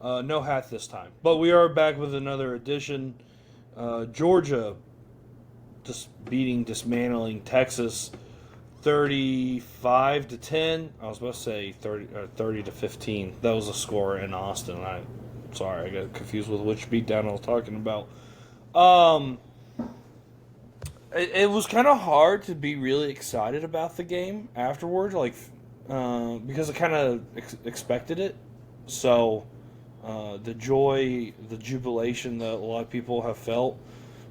No hat this time. But we are back with another edition. Georgia dismantling Texas 35-10. I was about to say 30-15. That was a score in Austin. Sorry, I got confused with which beatdown I was talking about. It was kind of hard to be really excited about the game afterwards, because I kind of expected it. So, the joy, the jubilation that a lot of people have felt,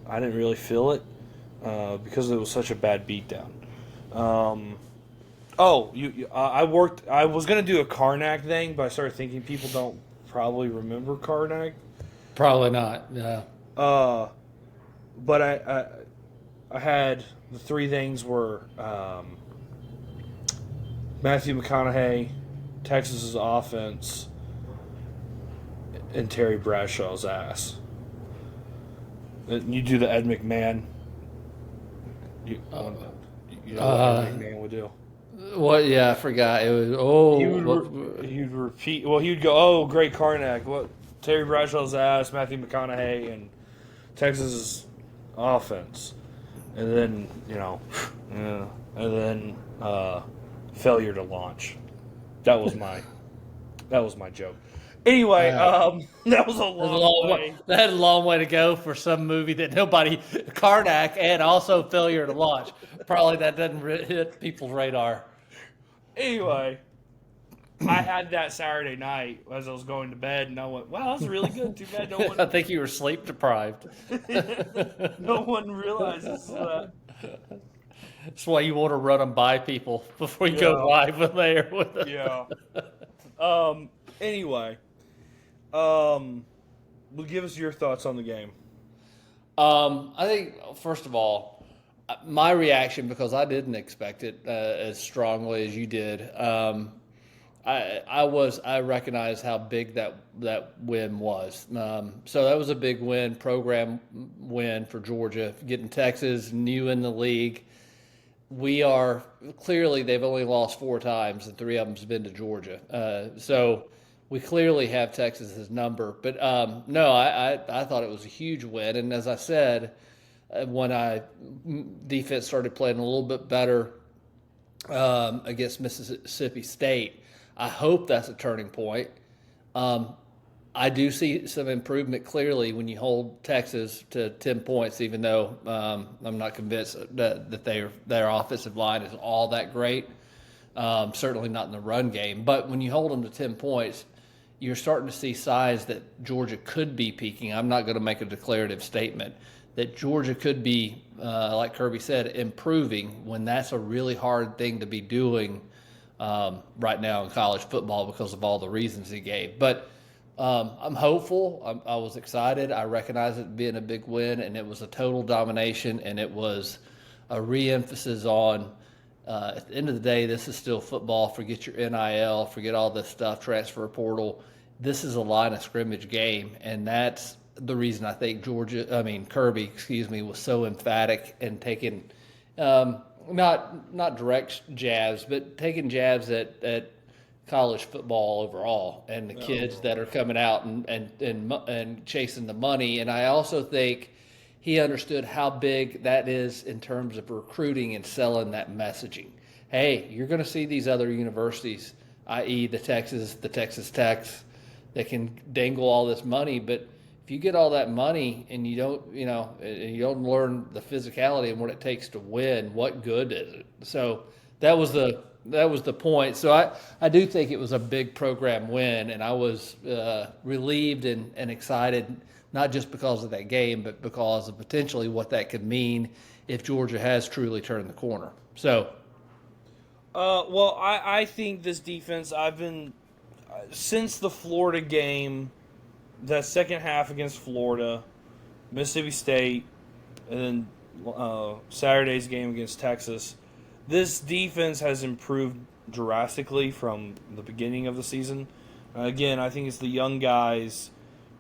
I didn't really feel it because it was such a bad beatdown. I was gonna do a Karnak thing, but I started thinking people don't probably remember Karnak. Probably not. Yeah. But I had the three things were Matthew McConaughey, Texas's offense, and Terry Bradshaw's ass. You do the Ed McMahon. You know what Ed McMahon would do. What? Yeah, I forgot. It was He'd repeat. Well, he'd go, "Oh, great Karnak. What? Terry Bradshaw's ass, Matthew McConaughey, and Texas's offense." And then, failure to launch. That was my joke. Anyway, that was a long way. That had a long way to go for some movie that nobody, Karnak, and also failure to launch. Probably that doesn't hit people's radar. Anyway, I had that Saturday night as I was going to bed, and I went, "Wow, that was really good. Too bad no one." I think you were sleep deprived. No one realizes that. That's why you want to run them by people before you go live with there with them. Yeah. Anyway, well, give us your thoughts on the game. I think first of all, my reaction, because I didn't expect it as strongly as you did. I recognize how big that win was. So that was a big win, program win for Georgia, getting Texas new in the league. We are clearly, they've only lost 4 times, and 3 of them's been to Georgia. So we clearly have Texas's number. But no, I thought it was a huge win. And as I said, when defense started playing a little bit better against Mississippi State, I hope that's a turning point. I do see some improvement clearly when you hold Texas to 10 points, even though I'm not convinced that their offensive line is all that great. Certainly not in the run game. But when you hold them to 10 points, you're starting to see signs that Georgia could be peaking. I'm not going to make a declarative statement that Georgia could be, like Kirby said, improving when that's a really hard thing to be doing right now in college football because of all the reasons he gave. But I'm hopeful. I was excited. I recognize it being a big win, and it was a total domination, and it was a re-emphasis on, at the end of the day, this is still football. Forget your NIL, forget all this stuff, transfer portal. This is a line of scrimmage game, and that's the reason I think Kirby, was so emphatic and taking not direct jabs, but taking jabs at college football overall and the kids that are coming out and chasing the money. And I also think he understood how big that is in terms of recruiting and selling that messaging. Hey, you're going to see these other universities, i.e. the Texas Techs, that can dangle all this money, but if you get all that money and you don't learn the physicality and what it takes to win, what good is it? So that was the point. So I do think it was a big program win, and I was relieved and excited, not just because of that game, but because of potentially what that could mean if Georgia has truly turned the corner. So, well, I think this defense, since the Florida game, that second half against Florida, Mississippi State, and then Saturday's game against Texas, this defense has improved drastically from the beginning of the season. Again, I think it's the young guys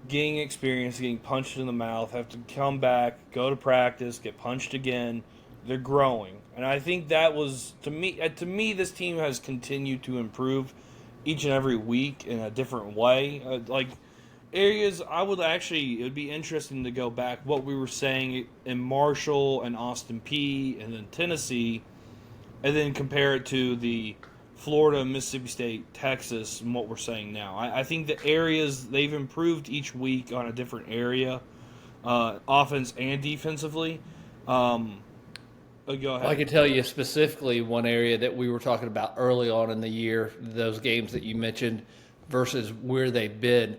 getting experience, getting punched in the mouth, have to come back, go to practice, get punched again. They're growing. And I think that was, to me, this team has continued to improve each and every week in a different way. areas I would actually, it would be interesting to go back what we were saying in Marshall and Austin P and then Tennessee, and then compare it to the Florida, Mississippi State, Texas, and what we're saying now. I think the areas, they've improved each week on a different area, offense and defensively. Go ahead. I can tell you specifically one area that we were talking about early on in the year, those games that you mentioned versus where they've been.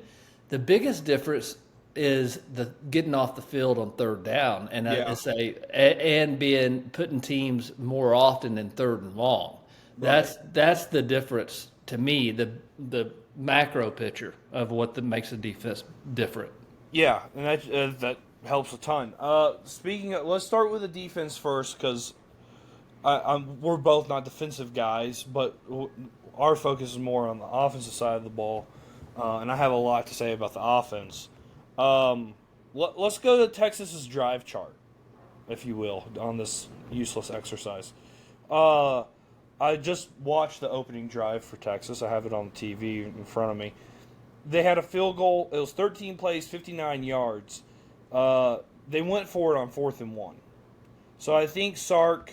The biggest difference is the getting off the field on third down and putting teams more often in third and long. Right. That's the difference to me, the macro picture of what makes a defense different. Yeah, and that helps a ton. Let's start with the defense first because we're both not defensive guys, but our focus is more on the offensive side of the ball, and I have a lot to say about the offense. Let's go to Texas's drive chart, if you will, on this useless exercise. I just watched the opening drive for Texas. I have it on the TV in front of me. They had a field goal. It was 13 plays, 59 yards. They went for it on 4th and 1. So I think Sark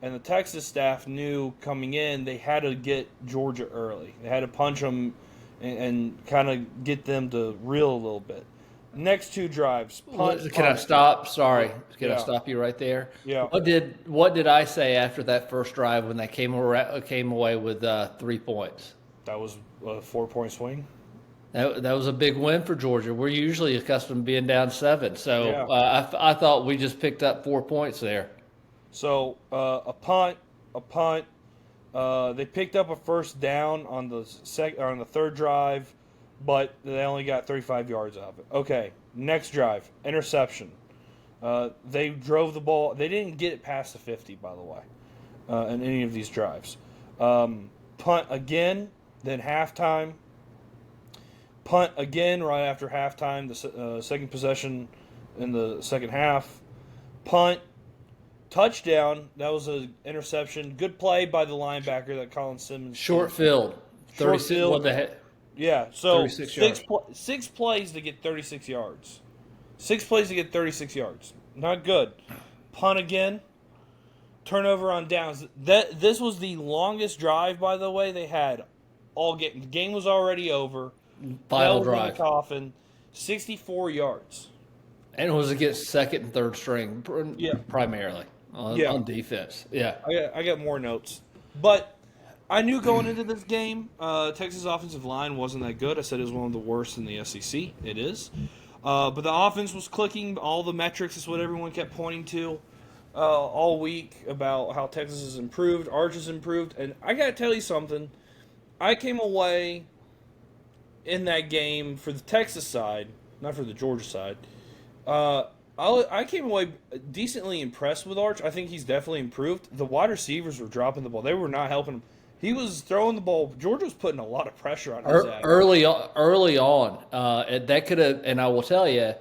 and the Texas staff knew coming in they had to get Georgia early. They had to punch them and kind of get them to reel a little bit. Next two drives. Can I stop? Sorry. Can I stop you right there? Yeah. What did I say after that first drive when they came away with 3 points? That was a 4-point swing. That was a big win for Georgia. We're usually accustomed to being down 7. So I thought we just picked up 4 points there. So a punt. They picked up a first down on the third drive, but they only got 35 yards out of it. Okay, next drive, interception. They drove the ball. They didn't get it past the 50, by the way, in any of these drives. Punt again, then halftime. Punt again right after halftime, the second possession in the second half. Punt, touchdown. That was an interception. Good play by the linebacker that Colin Simmons. Short field. 36. What the heck? Yeah, so 36 six plays to get 36 yards. 6 plays to get 36 yards. Not good. Punt again. Turnover on downs. This was the longest drive, by the way, they had all game. The game was already over. Final drive. Coffin, 64 yards. And it was against second and third string, primarily on defense. Yeah. I got more notes. But I knew going into this game, Texas' offensive line wasn't that good. I said it was one of the worst in the SEC. It is. But the offense was clicking. All the metrics is what everyone kept pointing to all week about how Texas has improved, Arch has improved. And I got to tell you something. I came away in that game for the Texas side, not for the Georgia side. I came away decently impressed with Arch. I think he's definitely improved. The wide receivers were dropping the ball. They were not helping him. He was throwing the ball. Georgia was putting a lot of pressure on his early on. That could have, and I will tell you,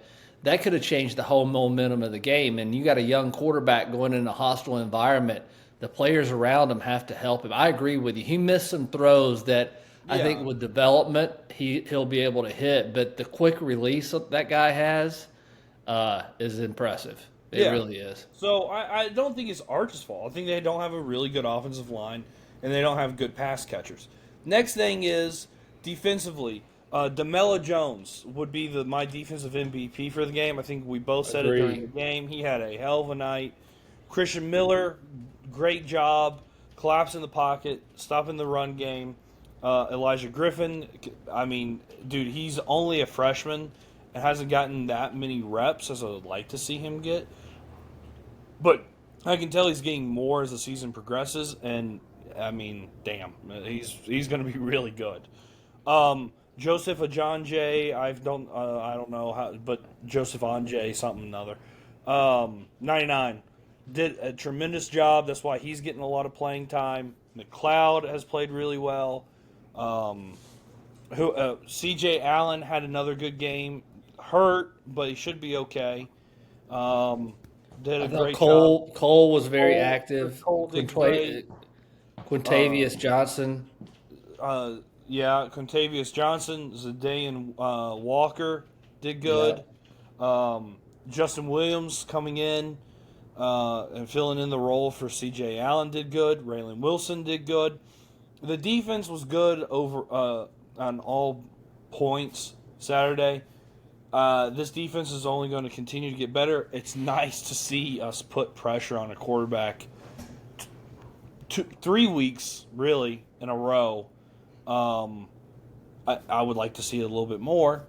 that could have changed the whole momentum of the game. And you got a young quarterback going in a hostile environment. The players around him have to help him. I agree with you. He missed some throws that I think with development he'll be able to hit. But the quick release that guy has is impressive. It really is. So I don't think it's Arch's fault. I think they don't have a really good offensive line, and they don't have good pass catchers. Next thing is defensively. DeMello Jones would be my defensive MVP for the game. I think we both said it during the game. He had a hell of a night. Christian Miller, great job, collapsing the pocket, stopping the run game. Elijah Griffin, I mean, dude, he's only a freshman and hasn't gotten that many reps as I would like to see him get. But I can tell he's getting more as the season progresses, and I mean, damn, he's going to be really good. Joseph Ajonje, I don't know how, but Joseph Anjay, something or another. 99 did a tremendous job. That's why he's getting a lot of playing time. McLeod has played really well. C.J. Allen had another good game. Hurt, but he should be okay. Did a great job. Cole was very active. Cole did great. Quintavious Johnson. Yeah, Contavious Johnson, Zadaean Walker did good. Justin Williams coming in and filling in the role for C.J. Allen did good. Raylan Wilson did good. The defense was good over on all points Saturday. This defense is only going to continue to get better. It's nice to see us put pressure on a quarterback 3 weeks, really, in a row. I would like to see it a little bit more,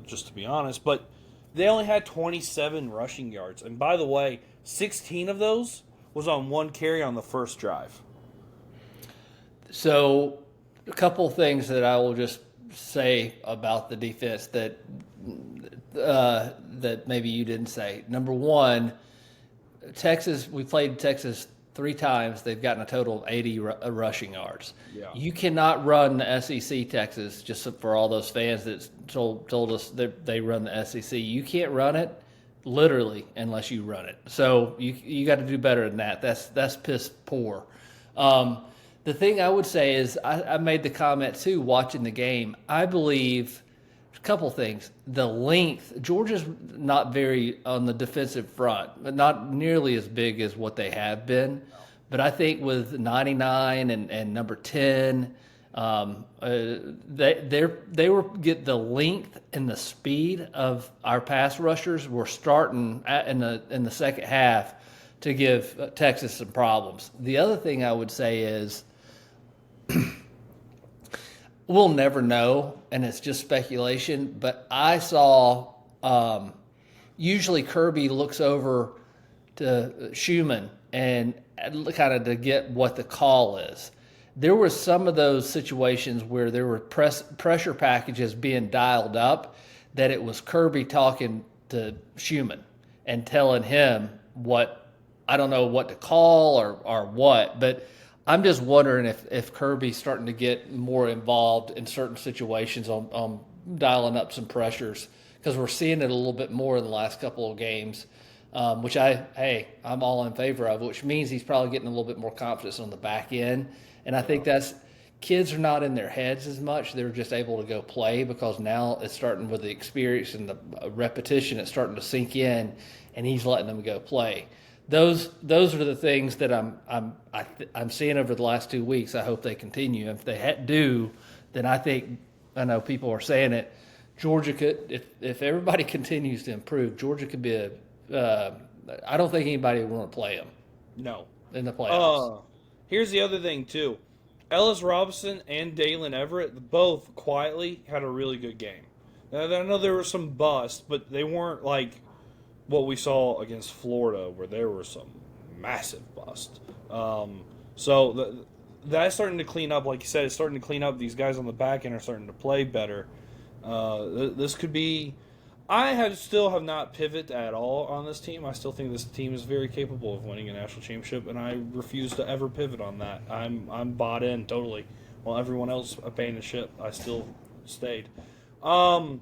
just to be honest. But they only had 27 rushing yards. And by the way, 16 of those was on one carry on the first drive. So, a couple things that I will just say about the defense that maybe you didn't say. Number one, Texas. We played Texas 3 times. They've gotten a total of 80 rushing yards. Yeah. You cannot run the SEC, Texas. Just for all those fans that told us that they run the SEC, you can't run it literally unless you run it. So you got to do better than that. That's piss poor. The thing I would say is I made the comment too watching the game. I believe a couple things. The length, Georgia's not very on the defensive front, but not nearly as big as what they have been. But I think with 99 and number 10, they were get the length and the speed of our pass rushers were starting in the second half to give Texas some problems. The other thing I would say is we'll never know, and it's just speculation, but I saw usually Kirby looks over to Schumann and kind of to get what the call is. There were some of those situations where there were pressure packages being dialed up that it was Kirby talking to Schumann and telling him what, I don't know what to call or what, but I'm just wondering if Kirby's starting to get more involved in certain situations on dialing up some pressures, because we're seeing it a little bit more in the last couple of games, which I'm all in favor of, which means he's probably getting a little bit more confidence on the back end. And I think that's kids are not in their heads as much. They're just able to go play because now it's starting with the experience and the repetition. It's starting to sink in, and he's letting them go play. Those are the things that I'm seeing over the last 2 weeks. I hope they continue. If they do, then I know people are saying it. Georgia could, if everybody continues to improve, Georgia could be I don't think anybody would want to play them. No. In the playoffs. Here's the other thing too. Ellis Robinson and Dalen Everett both quietly had a really good game. Now, I know there were some busts, but they weren't like what we saw against Florida, where there were some massive busts. So that's starting to clean up. Like you said, it's starting to clean up. These guys on the back end are starting to play better. This could be. I still have not pivoted at all on this team. I still think this team is very capable of winning a national championship, and I refuse to ever pivot on that. I'm bought in totally. While everyone else abandoned ship, I still stayed. All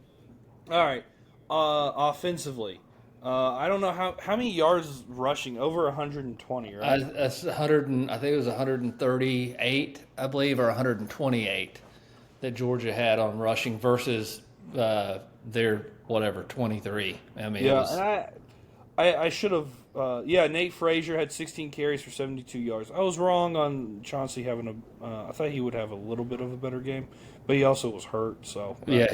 right. Offensively. I don't know how many yards rushing, over 120, right? That's 100. I think it was 138, I believe, or 128 that Georgia had on rushing versus their 23. I mean, yeah, and I should have. Nate Frazier had 16 carries for 72 yards. I was wrong on Chauncey having I thought he would have a little bit of a better game, but he also was hurt. So yeah.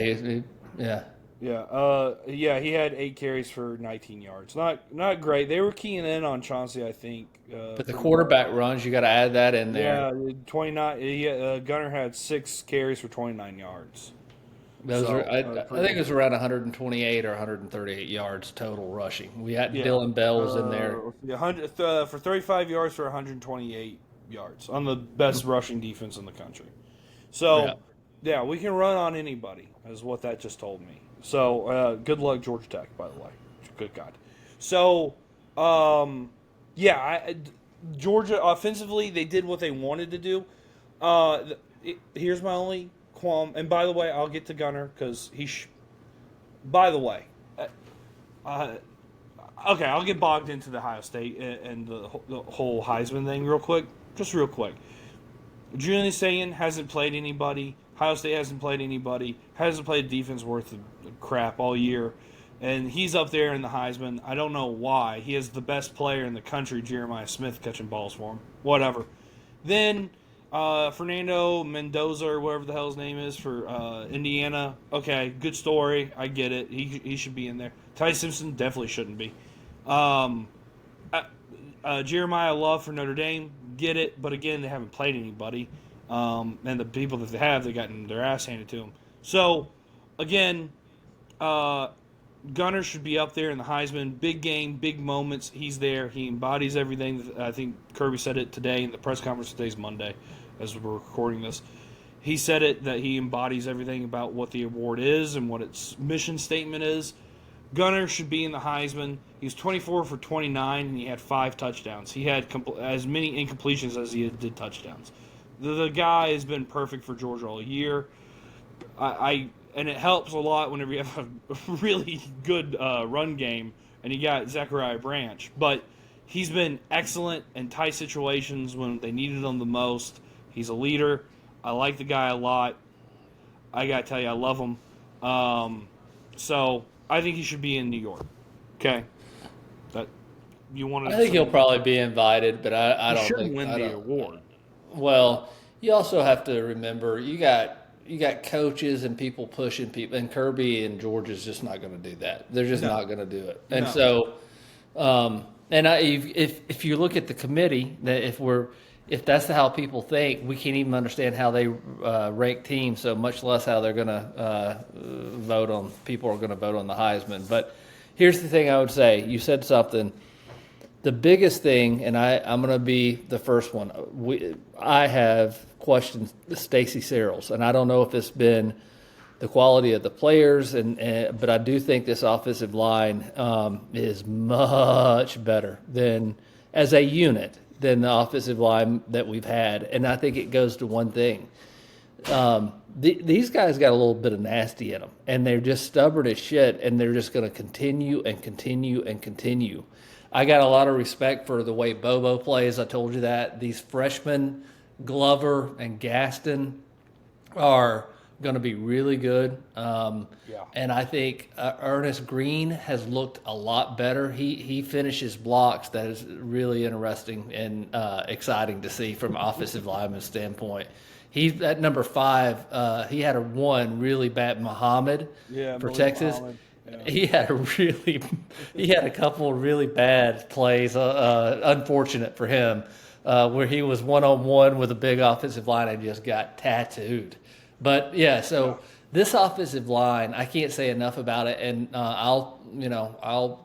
He had 8 carries for 19 yards. Not great. They were keying in on Chauncey, I think. But the quarterback runs, you got to add that in there. Yeah, 29. Gunner had 6 carries for 29 yards. I think it was around 128 or 138 yards total rushing. We had Dylan Bell was in there. 100 for 35 yards for 128 yards on the best rushing defense in the country. So, we can run on anybody, is what that just told me. So, good luck, Georgia Tech, by the way. Good God. So, Georgia, offensively, they did what they wanted to do. Here's my only qualm. And by the way, I'll get to Gunner because by the way, okay, I'll get bogged into the Ohio State and the whole Heisman thing real quick. Just real quick. Julian Sagan hasn't played anybody. Ohio State hasn't played anybody. Hasn't played defense worth of crap all year. And he's up there in the Heisman. I don't know why. He is the best player in the country, Jeremiah Smith, catching balls for him. Whatever. Then Fernando Mendoza, or whatever the hell his name is, for Indiana. Okay, good story. I get it. He should be in there. Ty Simpson definitely shouldn't be. Jeremiah Love for Notre Dame. Get it. But again, they haven't played anybody. And the people that they have, they've gotten their ass handed to them. So, again, Gunner should be up there in the Heisman. Big game, big moments. He's there. He embodies everything. I think Kirby said it today in the press conference. Today's Monday as we're recording this. He said it, that he embodies everything about what the award is and what its mission statement is. Gunner should be in the Heisman. He was 24 for 29, and he had 5 touchdowns. He had as many incompletions as he did touchdowns. The guy has been perfect for Georgia all year. And it helps a lot whenever you have a really good run game and you got Zachariah Branch. But he's been excellent in tight situations when they needed him the most. He's a leader. I like the guy a lot. I got to tell you, I love him. So I think he should be in New York. Okay? I think he'll probably be invited, but I don't shouldn't think win the award. Well, you also have to remember you got coaches and people pushing people, and Kirby and Georgia's just not going to do that. They're just not going to do it. And so, if you look at the committee, that if that's how people think, we can't even understand how they rank teams. So much less how they're going to people are going to vote on the Heisman. But here's the thing I would say. You said something. The biggest thing, and I'm going to be the first one. I have questioned Stacey Searles, and I don't know if it's been the quality of the players, but I do think this offensive line is much better than as a unit than the offensive line that we've had, and I think it goes to one thing. These guys got a little bit of nasty in them, and they're just stubborn as shit, and they're just going to continue and continue and continue. I got a lot of respect for the way Bobo plays. I told you that. These freshmen, Glover and Gaston, are going to be really good. And I think Ernest Green has looked a lot better. He finishes blocks that is really interesting and exciting to see from an offensive lineman standpoint. He's at number 5. He had one really bad, Muhammad for Texas. Muhammad. Yeah. He had a couple of really bad plays, unfortunate for him, where he was one-on-one with a big offensive line and just got tattooed. But this offensive line, I can't say enough about it, and I'll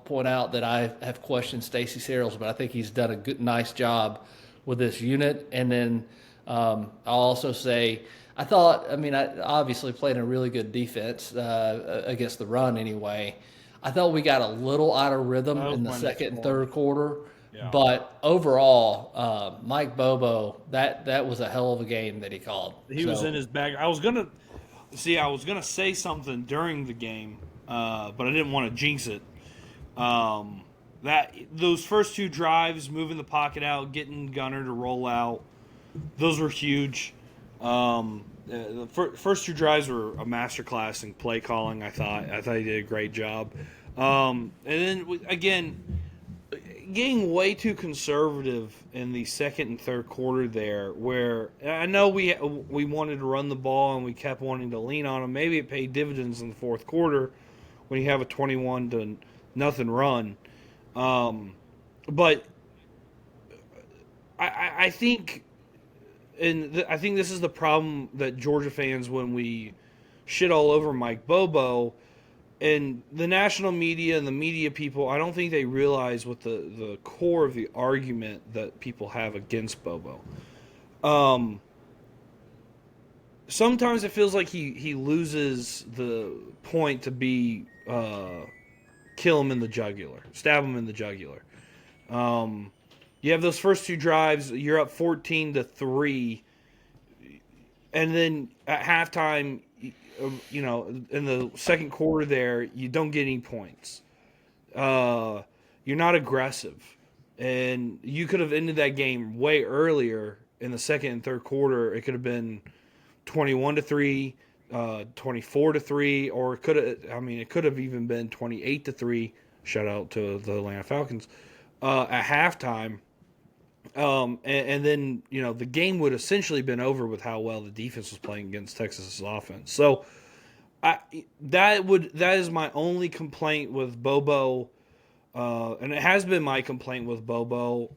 point out that I have questioned Stacey Searles, but I think he's done a nice job with this unit. And then I'll also say, I obviously played a really good defense against the run anyway. I thought we got a little out of rhythm in the second and third quarter. Yeah. But overall, Mike Bobo, that was a hell of a game that he called. He was in his bag. I was gonna say something during the game, but I didn't want to jinx it. Those first 2 drives, moving the pocket out, getting Gunner to roll out, those were huge. The first 2 drives were a masterclass in play calling. I thought he did a great job. And then again, getting way too conservative in the second and third quarter there, where I know we wanted to run the ball and we kept wanting to lean on them. Maybe it paid dividends in the fourth quarter when you have a 21-0 run. But I think. And I think this is the problem that Georgia fans, when we shit all over Mike Bobo, and the national media and the media people, I don't think they realize what the core of the argument that people have against Bobo. Sometimes it feels like he loses the point to be kill him in the jugular, stab him in the jugular. You have those first 2 drives, you're up 14-3, and then at halftime, in the second quarter there, you don't get any points. You're not aggressive, and you could have ended that game way earlier in the second and third quarter, it could have been 21-3, 24-3, or it could have even been 28-3. Shout out to the Atlanta Falcons at halftime. And then the game would essentially been over with how well the defense was playing against Texas's offense. So that is my only complaint with Bobo, and it has been my complaint with Bobo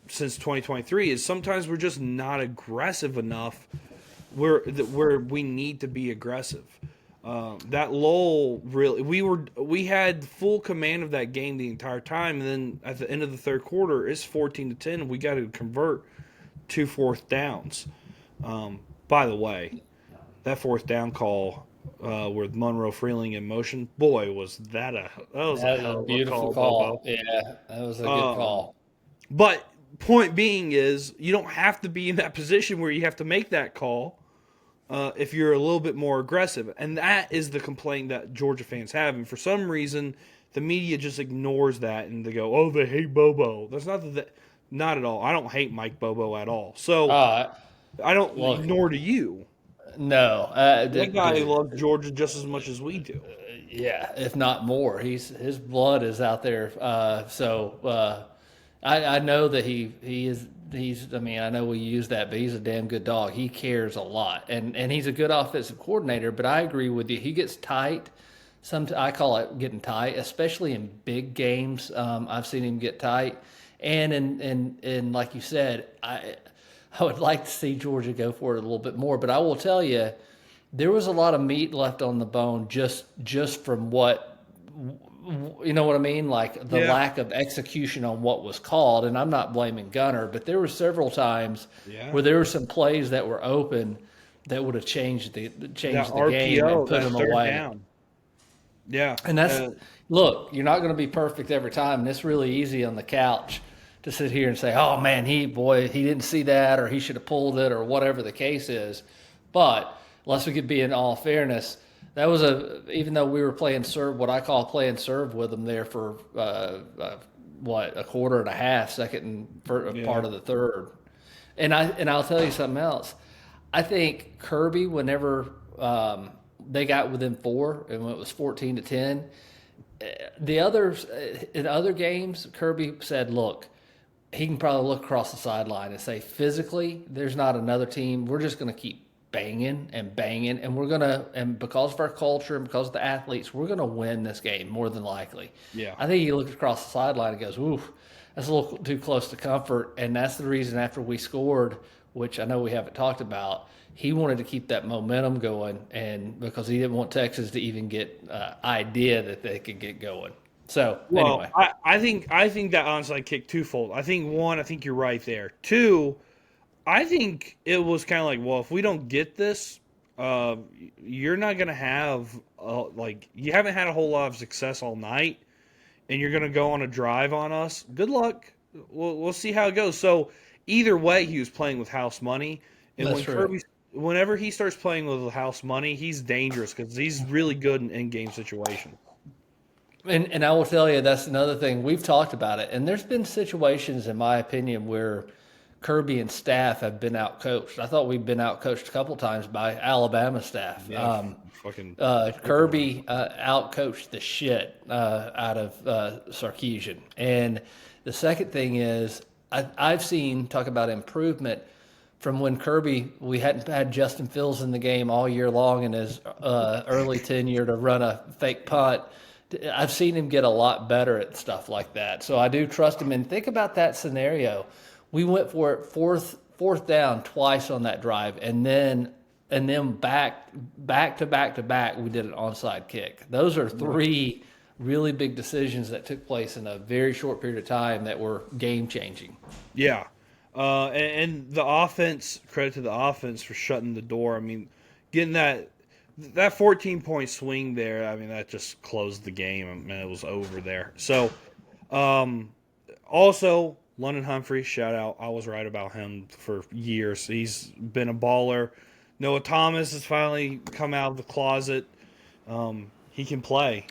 since 2023. Is sometimes we're just not aggressive enough where we need to be aggressive. That lull really, we had full command of that game the entire time, and then at the end of the third quarter, it's 14-10. We got to convert 2 fourth downs. By the way, that fourth down call with Monroe Freeling in motion, boy, was that a beautiful call. Yeah, that was a good call. But point being is, you don't have to be in that position where you have to make that call. If you're a little bit more aggressive. And that is the complaint that Georgia fans have. And for some reason, the media just ignores that and they go, oh, they hate Bobo. That's not at all. I don't hate Mike Bobo at all. So I don't, nor do you. No. That guy loves Georgia just as much as we do. Yeah, if not more. His blood is out there. I know that he is. I know we use that, but he's a damn good dog. He cares a lot, and he's a good offensive coordinator. But I agree with you. He gets tight. I call it getting tight, especially in big games. I've seen him get tight, and in like you said, I would like to see Georgia go for it a little bit more. But I will tell you, there was a lot of meat left on the bone just from what. You know what I mean? Like the lack of execution on what was called. And I'm not blaming Gunner, but there were several times where there were some plays that were open that would have changed the game and put them away. Down. Yeah. And look, you're not going to be perfect every time. And it's really easy on the couch to sit here and say, oh man, he didn't see that, or he should have pulled it, or whatever the case is. But unless we could be in all fairness, that was even though we were playing serve, what I call playing serve with them there for a quarter and a half, second and part of the third. And I'll tell you something else. I think Kirby, whenever they got within 4 and when it was 14-10, the others in other games, Kirby said, look, he can probably look across the sideline and say, physically, there's not another team. We're just going to keep banging, and because of our culture and because of the athletes, we're going to win this game more than likely. Yeah. I think he looks across the sideline and goes, ooh, that's a little too close to comfort. And that's the reason after we scored, which I know we haven't talked about, he wanted to keep that momentum going, and because he didn't want Texas to even get idea that they could get going. So anyway, I think that onside kick twofold. I think one, I think you're right there. Two, I think it was kind of like, well, if we don't get this, you're not going to have you haven't had a whole lot of success all night, and you're going to go on a drive on us. Good luck. We'll see how it goes. So either way, he was playing with house money, and whenever he starts playing with house money, he's dangerous because he's really good in game situations. And I will tell you, that's another thing. We've talked about it, and there's been situations, in my opinion, where Kirby and staff have been outcoached. I thought we've been outcoached a couple times by Alabama staff. Yeah, Kirby outcoached the shit out of Sarkisian. And the second thing is, I've seen talk about improvement from when Kirby, we hadn't had Justin Fields in the game all year long in his early tenure to run a fake punt. I've seen him get a lot better at stuff like that. So I do trust him. And think about that scenario. We went for it fourth down twice on that drive, and then back to back, we did an onside kick. Those are 3 really big decisions that took place in a very short period of time that were game changing. Yeah, and the offense. Credit to the offense for shutting the door. I mean, getting that 14-point swing there. I mean, that just closed the game. I mean, it was over there. So, also. London Humphrey, shout out. I was right about him for years. He's been a baller. Noah Thomas has finally come out of the closet. He can play.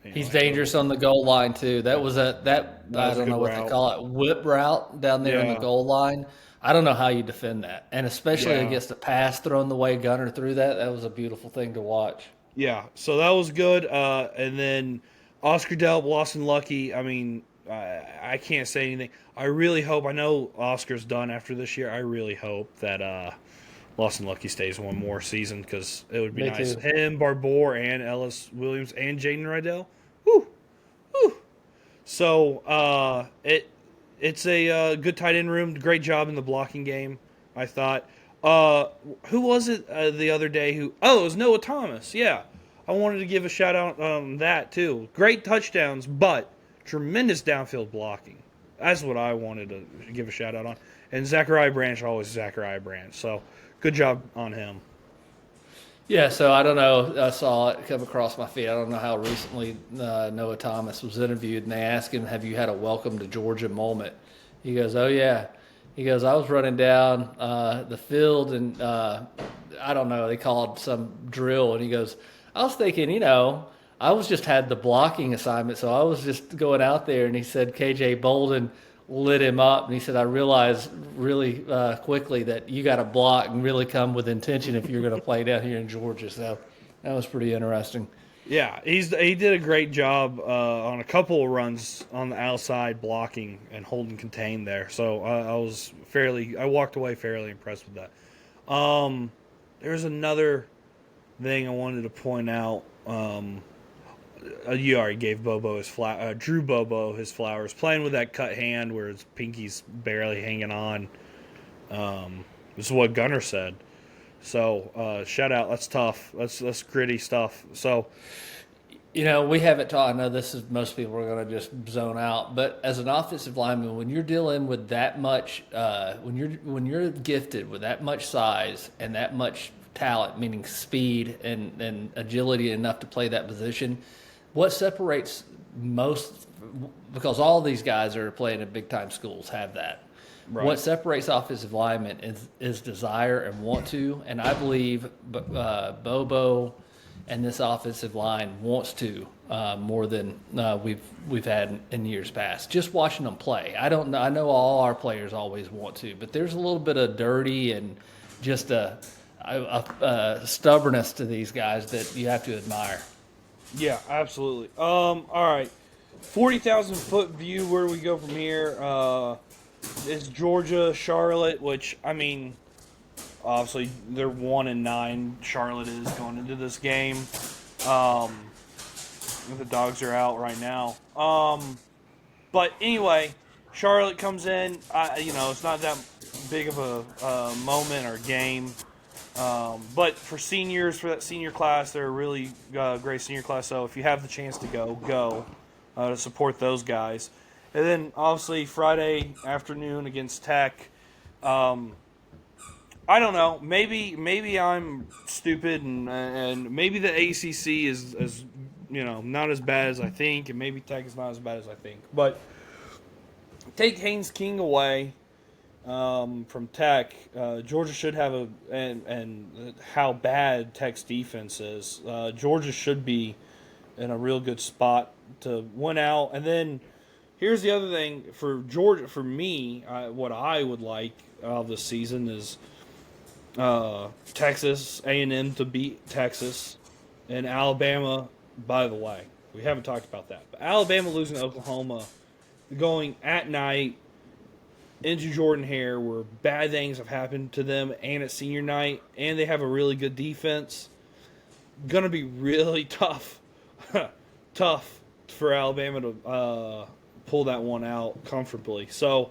He's dangerous on the goal line too. That was I don't know what they call it, whip route down there in the goal line. I don't know how you defend that, and especially against a pass thrown the way Gunner threw that. That was a beautiful thing to watch. Yeah, so that was good. And then Oscar Delp, Lawson Lucky. I mean, I can't say anything. I really hope. I know Oscar's done after this year. I really hope that Lawson Lucky stays one more season because it would be nice. Too. Him, Barbour, and Ellis Williams, and Jaden Rydell. Woo, woo. So it's a good tight end room. Great job in the blocking game, I thought. Who was it the other day? It was Noah Thomas. Yeah, I wanted to give a shout out on that too. Great touchdowns, but tremendous downfield blocking. That's what I wanted to give a shout out on. And Zachariah Branch, always Zachariah Branch. So good job on him. Yeah, so I don't know. I saw it come across my feed. I don't know how recently Noah Thomas was interviewed, and they asked him, "Have you had a welcome to Georgia moment?" He goes, "Oh yeah." He goes, "I was running down the field, and I don't know. They called some drill, and he goes, I was thinking, I was just had the blocking assignment, so I was just going out there." And he said KJ Bolden lit him up, and he said, "I realized really quickly that you got to block and really come with intention if you're going to play down here in Georgia." So that was pretty interesting. Yeah, he did a great job on a couple of runs on the outside blocking and holding contained there. So I walked away fairly impressed with that. There's another thing I wanted to point out. You already gave Drew Bobo his flowers. Playing with that cut hand where his pinky's barely hanging on. This is what Gunner said. So shout out. That's tough. That's gritty stuff. So, we haven't talked. I know most people are going to just zone out, but as an offensive lineman, when you're dealing with that much, when you're gifted with that much size and that much talent, meaning speed and agility enough to play that position, what separates most, because all these guys are playing at big time schools have that. Right. What separates offensive linemen is desire and want to, and I believe Bobo and this offensive line wants to more than we've had in years past. Just watching them play, I know all our players always want to, but there's a little bit of dirty and just a stubbornness to these guys that you have to admire. Yeah, absolutely. All right, 40,000 foot view. Where do we go from here? It's Georgia, Charlotte, which, I mean, obviously they're 1-9. Charlotte is going into this game. The Dawgs are out right now. But anyway, Charlotte comes in. It's not that big of a moment or game. But for that senior class, they're a really great senior class. So if you have the chance to go to support those guys. And then, obviously, Friday afternoon against Tech. I don't know. Maybe I'm stupid, and maybe the ACC is not as bad as I think, and maybe Tech is not as bad as I think. But take Haynes King away from Tech. Georgia should have and how bad Tech's defense is. Georgia should be in a real good spot to win out, and then. Here's the other thing for Georgia. For me, what I would like of this season is Texas A&M to beat Texas, and Alabama. By the way, we haven't talked about that, but Alabama losing to Oklahoma, going at night into Jordan-Hare, where bad things have happened to them, and at senior night, and they have a really good defense. Gonna be really tough for Alabama to. Pull that one out comfortably. So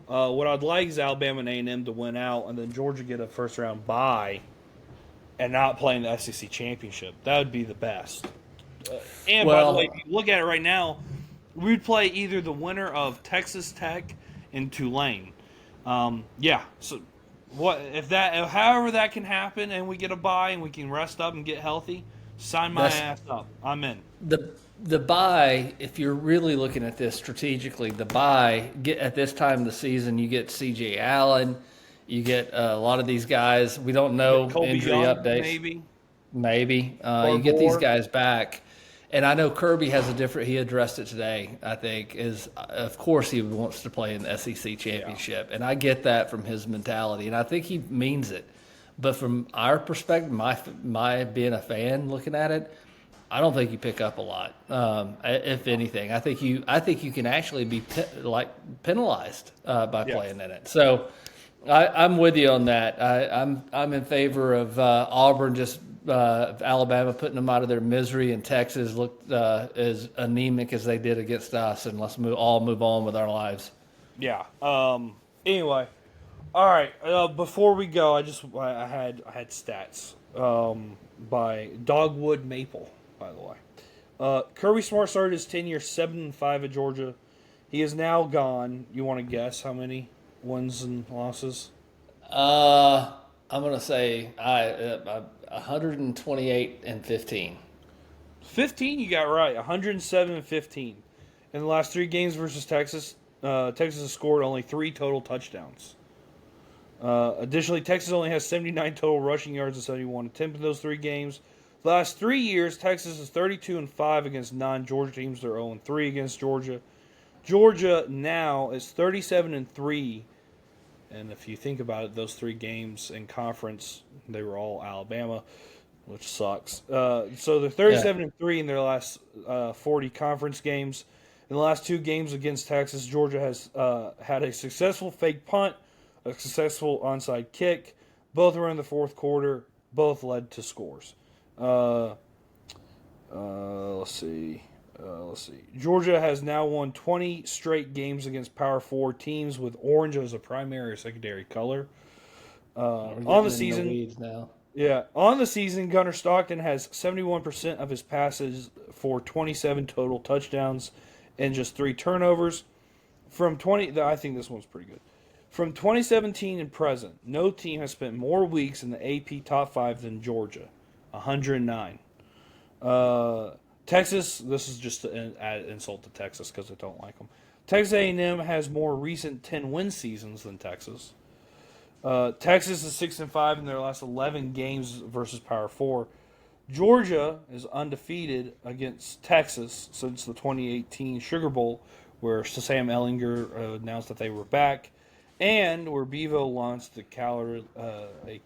what I'd like is Alabama and A&M to win out, and then Georgia get a first-round bye and not play in the SEC championship. That would be the best. By the way, if you look at it right now, we would play either the winner of Texas Tech and Tulane. So however that can happen, and we get a bye and we can rest up and get healthy, sign my ass up. I'm in. The bye, if you're really looking at this strategically, at this time of the season, you get C.J. Allen, you get a lot of these guys. We don't know injury updates. Maybe. You get these guys back, And I know Kirby has a different. He addressed it today. I think is of course he wants to play in the SEC championship, and I get that from his mentality, and I think he means it. But from our perspective, my being a fan looking at it, I don't think you pick up a lot. If anything, I think you can actually be penalized by playing in it. So I'm with you on that. I'm in favor of Auburn just Alabama putting them out of their misery, and Texas looked as anemic as they did against us. And let's all move on with our lives. Yeah. Anyway, all right. Before we go, I had stats by Dogwood Maple. By the way, Kirby Smart started his tenure 7-5 at Georgia. He is now gone. You want to guess how many wins and losses? I'm gonna say 128-15. 15, you got right. 107-15. In the last 3 games versus Texas, Texas has scored only 3 total touchdowns. Additionally, Texas only has 79 total rushing yards and 71 attempts in those 3 games. The last 3 years, Texas is 32-5 against non-Georgia teams. They're 0-3 against Georgia. Georgia now is 37-3. And if you think about it, those 3 games in conference, they were all Alabama, which sucks. So they're 37-3 in their last 40 conference games. In the last 2 games against Texas, Georgia has had a successful fake punt, a successful onside kick. Both were in the fourth quarter. Both led to scores. Let's see. Georgia has now won 20 straight games against Power 4 teams with orange as a primary or secondary color. On the season, on the season, Gunnar Stockton has 71% of his passes for 27 total touchdowns and just 3 turnovers. I think this one's pretty good. From 2017 and present, no team has spent more weeks in the AP top 5 than Georgia. 109. Texas, this is just an insult to Texas because I don't like them. Texas A&M has more recent 10-win seasons than Texas. Texas is 6-5 in their last 11 games versus Power 4. Georgia is undefeated against Texas since the 2018 Sugar Bowl, where Sam Ehlinger announced that they were back, and where Bevo launched a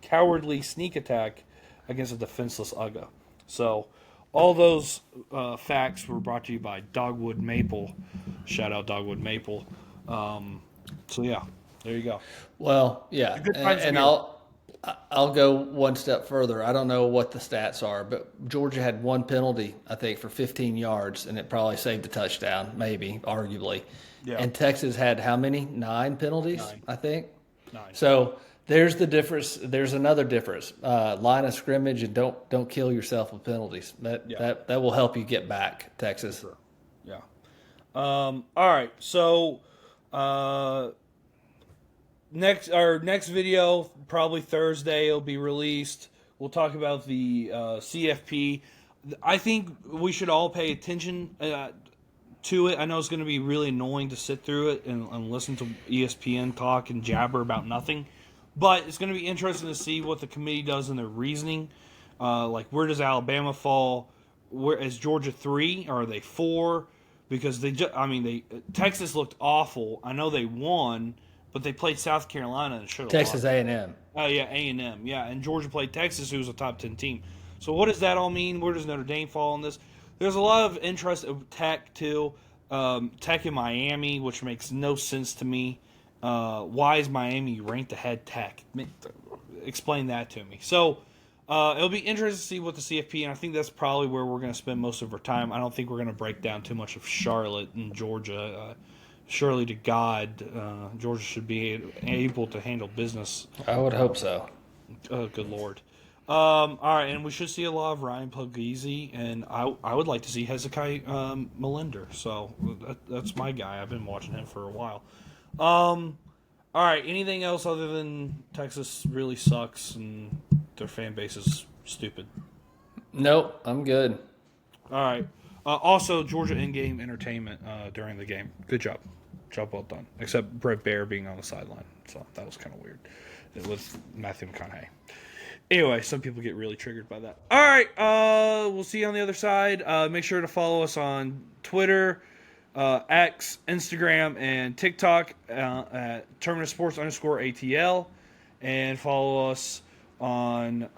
cowardly sneak attack against a defenseless UGA. So, all those facts were brought to you by Dogwood Maple. Shout out Dogwood Maple. So yeah, there you go. Well, yeah, and I'll go one step further. I don't know what the stats are, but Georgia had 1 penalty, I think, for 15 yards, and it probably saved a touchdown, maybe, arguably. Yeah. And Texas had how many? 9 penalties, 9. I think. 9. So there's the difference. There's another difference. Line of scrimmage, and don't kill yourself with penalties. That will help you get back, Texas. Sure. Yeah. All right. So next video, probably Thursday, it'll be released. We'll talk about the CFP. I think we should all pay attention to it. I know it's going to be really annoying to sit through it and listen to ESPN talk and jabber about nothing. But it's going to be interesting to see what the committee does in their reasoning. Like, where does Alabama fall? Where is Georgia 3? Or are they 4? Because Texas looked awful. I know they won, but they played South Carolina and should have Texas A&M. Oh yeah, A&M. Yeah, and Georgia played Texas, who was a top 10 team. So what does that all mean? Where does Notre Dame fall in this? There's a lot of interest of Tech too. Tech in Miami, which makes no sense to me. Why is Miami ranked ahead Tech? Explain that to me. So it'll be interesting to see what the CFP, and I think that's probably where we're going to spend most of our time. I don't think we're going to break down too much of Charlotte and Georgia. Surely to God, Georgia should be able to handle business. I would hope so. Oh, good Lord. All right, and we should see a lot of Ryan Puglisi, and I would like to see Hezekiah Melinder. So that's my guy. I've been watching him for a while. All right, anything else other than Texas really sucks and their fan base is stupid? Nope, I'm good. All right. Also, Georgia in-game entertainment during the game. Good job. Job well done. Except Brett Baer being on the sideline. So that was kind of weird. It was Matthew McConaughey. Anyway, some people get really triggered by that. All right, we'll see you on the other side. Make sure to follow us on Twitter, X, Instagram, and TikTok at Terminus Sports _ATL, and follow us on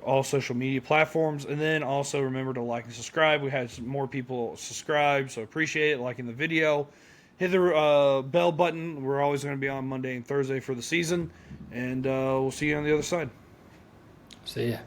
all social media platforms. And then also remember to like and subscribe. We had some more people subscribe, so appreciate it. Liking the video. Hit the bell button. We're always going to be on Monday and Thursday for the season. And we'll see you on the other side. See ya.